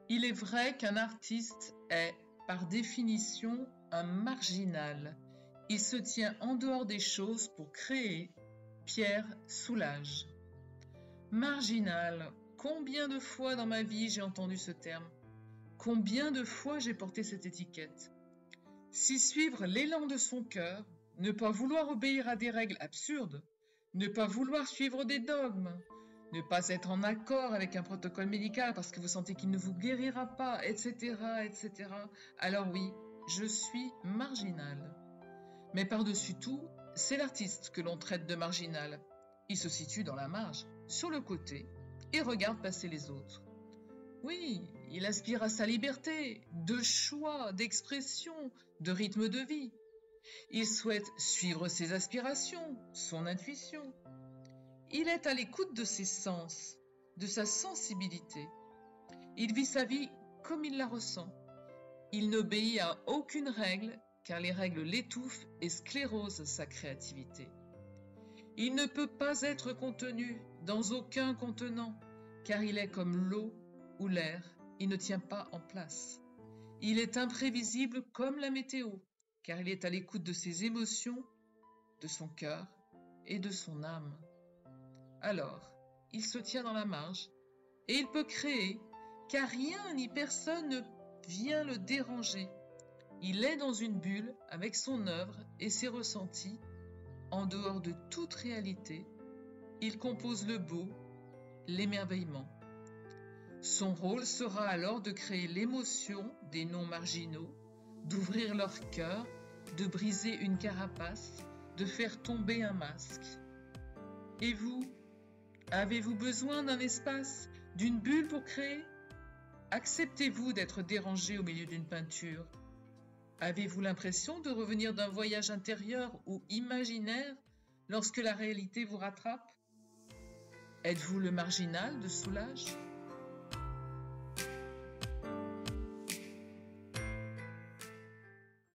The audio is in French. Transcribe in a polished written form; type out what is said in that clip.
Il est vrai qu'un artiste est, par définition, un marginal. Il se tient en dehors des choses pour créer. Pierre Soulages. Marginal. Combien de fois dans ma vie j'ai entendu ce terme? Combien de fois j'ai porté cette étiquette? Si suivre l'élan de son cœur, ne pas vouloir obéir à des règles absurdes, ne pas vouloir suivre des dogmes, ne pas être en accord avec un protocole médical parce que vous sentez qu'il ne vous guérira pas, etc., etc., alors oui, je suis marginal. Mais par-dessus tout, c'est l'artiste que l'on traite de marginal. Il se situe dans la marge, sur le côté, et regarde passer les autres. Oui, il aspire à sa liberté, de choix, d'expression, de rythme de vie. Il souhaite suivre ses aspirations, son intuition. Il est à l'écoute de ses sens, de sa sensibilité. Il vit sa vie comme il la ressent. Il n'obéit à aucune règle, car les règles l'étouffent et sclérosent sa créativité. Il ne peut pas être contenu dans aucun contenant, car il est comme l'eau ou l'air, il ne tient pas en place. Il est imprévisible comme la météo, car il est à l'écoute de ses émotions, de son cœur et de son âme. Alors, il se tient dans la marge et il peut créer, car rien ni personne ne vient le déranger. Il est dans une bulle avec son œuvre et ses ressentis, en dehors de toute réalité. Il compose le beau, l'émerveillement. Son rôle sera alors de créer l'émotion des non-marginaux, d'ouvrir leur cœur, de briser une carapace, de faire tomber un masque. Et vous, avez-vous besoin d'un espace, d'une bulle pour créer? Acceptez-vous d'être dérangé au milieu d'une peinture? Avez-vous l'impression de revenir d'un voyage intérieur ou imaginaire lorsque la réalité vous rattrape? Êtes-vous le marginal de Soulages?